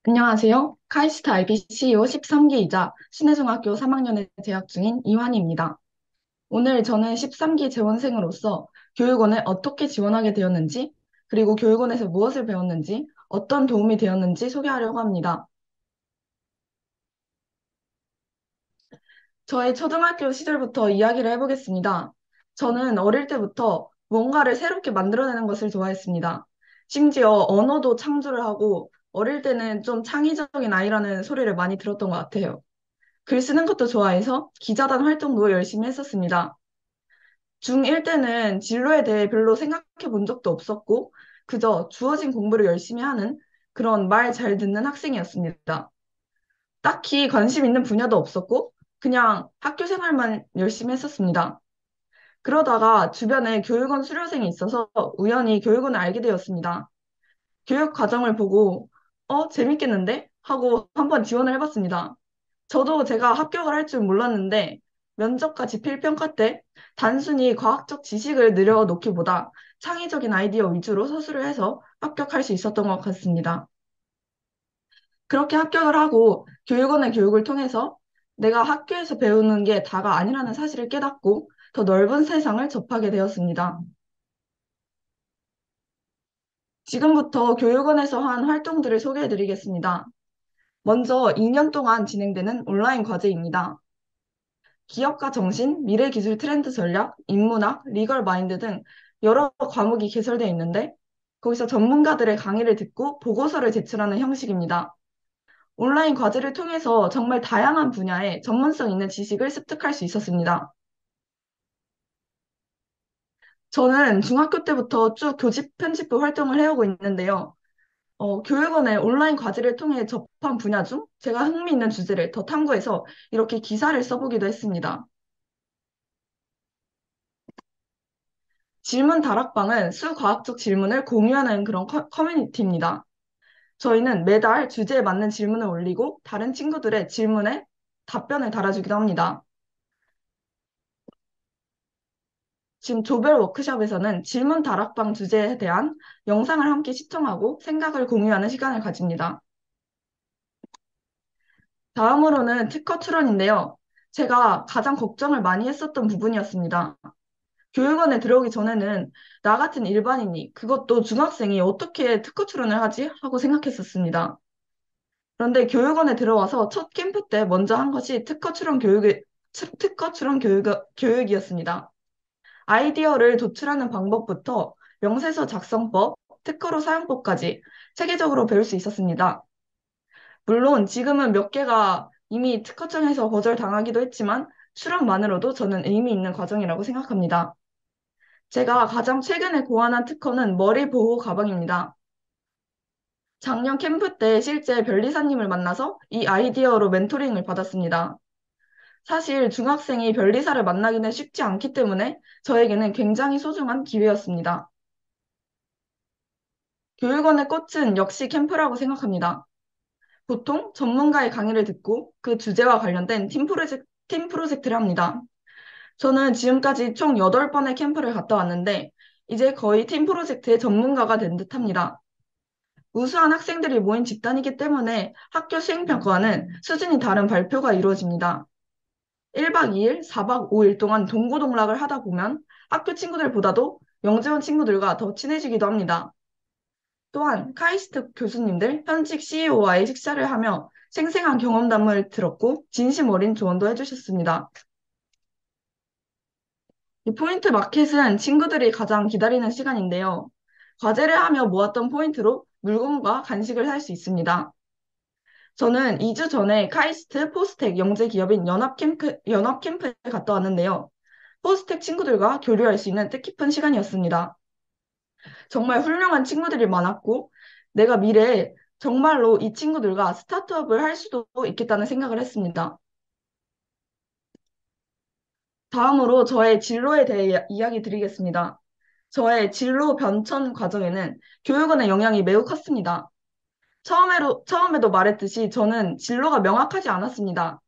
안녕하세요. 카이스트 IBCO 13기이자 신혜중학교 3학년에 재학 중인 이환희입니다. 오늘 저는 13기 재원생으로서 교육원에 어떻게 지원하게 되었는지, 그리고 교육원에서 무엇을 배웠는지, 어떤 도움이 되었는지 소개하려고 합니다. 저의 초등학교 시절부터 이야기를 해보겠습니다. 저는 어릴 때부터 뭔가를 새롭게 만들어내는 것을 좋아했습니다. 심지어 언어도 창조를 하고 어릴 때는 좀 창의적인 아이라는 소리를 많이 들었던 것 같아요. 글 쓰는 것도 좋아해서 기자단 활동도 열심히 했었습니다. 중1 때는 진로에 대해 별로 생각해 본 적도 없었고, 그저 주어진 공부를 열심히 하는 그런 말 잘 듣는 학생이었습니다. 딱히 관심 있는 분야도 없었고, 그냥 학교 생활만 열심히 했었습니다. 그러다가 주변에 교육원 수료생이 있어서 우연히 교육원을 알게 되었습니다. 교육 과정을 보고, 재밌겠는데? 하고 한번 지원을 해봤습니다. 저도 제가 합격을 할 줄 몰랐는데 면접과 지필평가 때 단순히 과학적 지식을 늘여놓기보다 창의적인 아이디어 위주로 서술을 해서 합격할 수 있었던 것 같습니다. 그렇게 합격을 하고 교육원의 교육을 통해서 내가 학교에서 배우는 게 다가 아니라는 사실을 깨닫고 더 넓은 세상을 접하게 되었습니다. 지금부터 교육원에서 한 활동들을 소개해 드리겠습니다. 먼저 2년 동안 진행되는 온라인 과제입니다. 기업가 정신, 미래기술 트렌드 전략, 인문학, 리걸 마인드 등 여러 과목이 개설되어 있는데 거기서 전문가들의 강의를 듣고 보고서를 제출하는 형식입니다. 온라인 과제를 통해서 정말 다양한 분야의 전문성 있는 지식을 습득할 수 있었습니다. 저는 중학교 때부터 쭉 교직 편집부 활동을 해오고 있는데요. 교육원의 온라인 과제를 통해 접한 분야 중 제가 흥미있는 주제를 더 탐구해서 이렇게 기사를 써보기도 했습니다. 질문 다락방은 수과학적 질문을 공유하는 그런 커뮤니티입니다. 저희는 매달 주제에 맞는 질문을 올리고 다른 친구들의 질문에 답변을 달아주기도 합니다. 지금 조별 워크숍에서는 질문 다락방 주제에 대한 영상을 함께 시청하고 생각을 공유하는 시간을 가집니다. 다음으로는 특허 출원인데요. 제가 가장 걱정을 많이 했었던 부분이었습니다. 교육원에 들어오기 전에는 나 같은 일반인이 그것도 중학생이 어떻게 특허 출원을 하지? 하고 생각했었습니다. 그런데 교육원에 들어와서 첫 캠프 때 먼저 한 것이 특허 출원 교육이었습니다. 아이디어를 도출하는 방법부터 명세서 작성법, 특허로 사용법까지 체계적으로 배울 수 있었습니다. 물론 지금은 몇 개가 이미 특허청에서 거절당하기도 했지만 출원만으로도 저는 의미 있는 과정이라고 생각합니다. 제가 가장 최근에 고안한 특허는 머리 보호 가방입니다. 작년 캠프 때 실제 변리사님을 만나서 이 아이디어로 멘토링을 받았습니다. 사실 중학생이 변리사를 만나기는 쉽지 않기 때문에 저에게는 굉장히 소중한 기회였습니다. 교육원의 꽃은 역시 캠프라고 생각합니다. 보통 전문가의 강의를 듣고 그 주제와 관련된 팀 프로젝트를 합니다. 저는 지금까지 총 8번의 캠프를 갔다 왔는데 이제 거의 팀 프로젝트의 전문가가 된 듯합니다. 우수한 학생들이 모인 집단이기 때문에 학교 수행평가와는 수준이 다른 발표가 이루어집니다. 1박 2일, 4박 5일 동안 동고동락을 하다 보면 학교 친구들보다도 영재원 친구들과 더 친해지기도 합니다. 또한 카이스트 교수님들, 현직 CEO와의 식사를 하며 생생한 경험담을 들었고 진심 어린 조언도 해주셨습니다. 이 포인트 마켓은 친구들이 가장 기다리는 시간인데요. 과제를 하며 모았던 포인트로 물건과 간식을 살 수 있습니다. 저는 2주 전에 카이스트 포스텍 영재 기업인 연합 캠프에 갔다 왔는데요. 포스텍 친구들과 교류할 수 있는 뜻깊은 시간이었습니다. 정말 훌륭한 친구들이 많았고, 내가 미래에 정말로 이 친구들과 스타트업을 할 수도 있겠다는 생각을 했습니다. 다음으로 저의 진로에 대해 이야기 드리겠습니다. 저의 진로 변천 과정에는 교육원의 영향이 매우 컸습니다. 처음에도 말했듯이 저는 진로가 명확하지 않았습니다.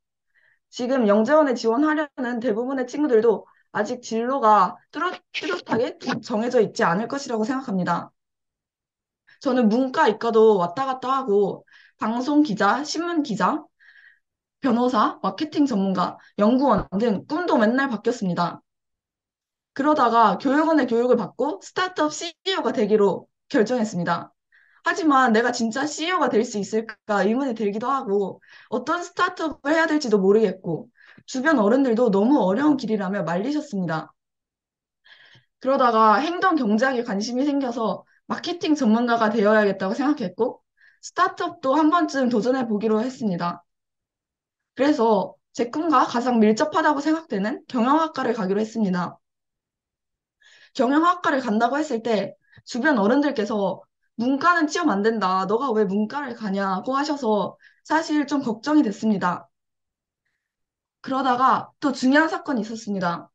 지금 영재원에 지원하려는 대부분의 친구들도 아직 진로가 뚜렷하게 정해져 있지 않을 것이라고 생각합니다. 저는 문과, 이과도 왔다 갔다 하고, 방송 기자, 신문 기자, 변호사, 마케팅 전문가, 연구원 등 꿈도 맨날 바뀌었습니다. 그러다가 교육원의 교육을 받고 스타트업 CEO가 되기로 결정했습니다. 하지만 내가 진짜 CEO가 될 수 있을까 의문이 들기도 하고, 어떤 스타트업을 해야 될지도 모르겠고, 주변 어른들도 너무 어려운 길이라며 말리셨습니다. 그러다가 행동 경제학에 관심이 생겨서 마케팅 전문가가 되어야겠다고 생각했고, 스타트업도 한 번쯤 도전해 보기로 했습니다. 그래서 제 꿈과 가장 밀접하다고 생각되는 경영학과를 가기로 했습니다. 경영학과를 간다고 했을 때 주변 어른들께서 문과는 취업 안 된다. 너가 왜 문과를 가냐고 하셔서 사실 좀 걱정이 됐습니다. 그러다가 또 중요한 사건이 있었습니다.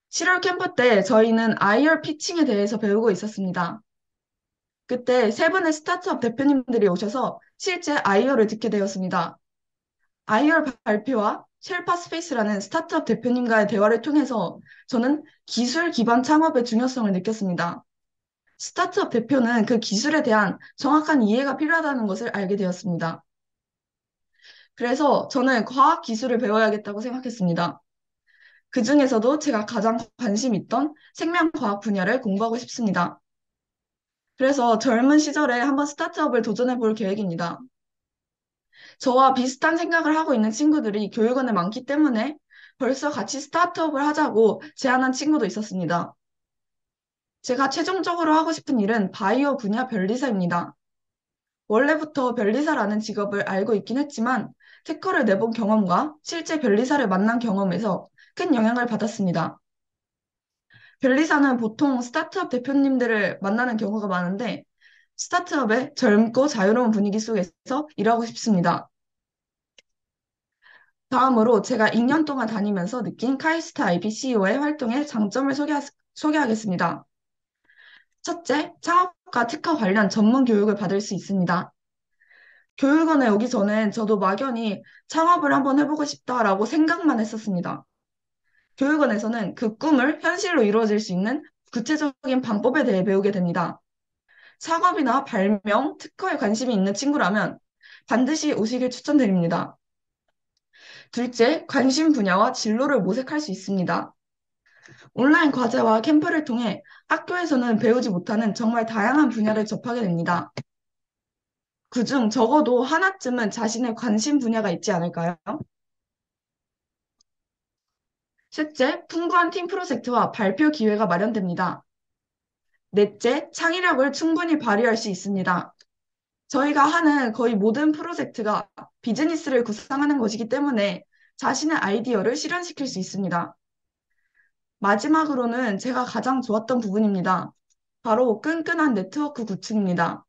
7월 캠프 때 저희는 IR 피칭에 대해서 배우고 있었습니다. 그때 세 분의 스타트업 대표님들이 오셔서 실제 IR을 듣게 되었습니다. IR 발표와 쉘파 스페이스라는 스타트업 대표님과의 대화를 통해서 저는 기술 기반 창업의 중요성을 느꼈습니다. 스타트업 대표는 그 기술에 대한 정확한 이해가 필요하다는 것을 알게 되었습니다. 그래서 저는 과학 기술을 배워야겠다고 생각했습니다. 그 중에서도 제가 가장 관심 있던 생명과학 분야를 공부하고 싶습니다. 그래서 젊은 시절에 한번 스타트업을 도전해 볼 계획입니다. 저와 비슷한 생각을 하고 있는 친구들이 교육원에 많기 때문에 벌써 같이 스타트업을 하자고 제안한 친구도 있었습니다. 제가 최종적으로 하고 싶은 일은 바이오 분야 변리사입니다. 원래부터 변리사라는 직업을 알고 있긴 했지만 특허를 내본 경험과 실제 변리사를 만난 경험에서 큰 영향을 받았습니다. 변리사는 보통 스타트업 대표님들을 만나는 경우가 많은데 스타트업의 젊고 자유로운 분위기 속에서 일하고 싶습니다. 다음으로 제가 2년 동안 다니면서 느낀 카이스트 IPCEO의 활동의 장점을 소개하겠습니다. 첫째, 창업과 특허 관련 전문 교육을 받을 수 있습니다. 교육원에 오기 전엔 저도 막연히 창업을 한번 해보고 싶다라고 생각만 했었습니다. 교육원에서는 그 꿈을 현실로 이루어질 수 있는 구체적인 방법에 대해 배우게 됩니다. 창업이나 발명, 특허에 관심이 있는 친구라면 반드시 오시길 추천드립니다. 둘째, 관심 분야와 진로를 모색할 수 있습니다. 온라인 과제와 캠프를 통해 학교에서는 배우지 못하는 정말 다양한 분야를 접하게 됩니다. 그중 적어도 하나쯤은 자신의 관심 분야가 있지 않을까요? 셋째, 풍부한 팀 프로젝트와 발표 기회가 마련됩니다. 넷째, 창의력을 충분히 발휘할 수 있습니다. 저희가 하는 거의 모든 프로젝트가 비즈니스를 구상하는 것이기 때문에 자신의 아이디어를 실현시킬 수 있습니다. 마지막으로는 제가 가장 좋았던 부분입니다. 바로 끈끈한 네트워크 구축입니다.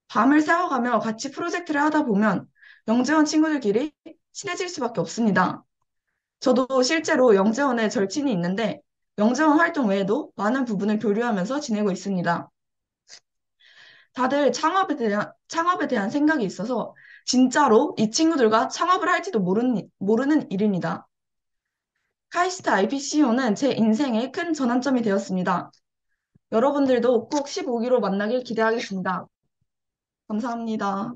밤을 새워가며 같이 프로젝트를 하다 보면 영재원 친구들끼리 친해질 수밖에 없습니다. 저도 실제로 영재원에 절친이 있는데 영재원 활동 외에도 많은 부분을 교류하면서 지내고 있습니다. 다들 창업에 대한 생각이 있어서 진짜로 이 친구들과 창업을 할지도 모르는 일입니다. 카이스트 IPCO는 제 인생의 큰 전환점이 되었습니다. 여러분들도 꼭 15기로 만나길 기대하겠습니다. 감사합니다.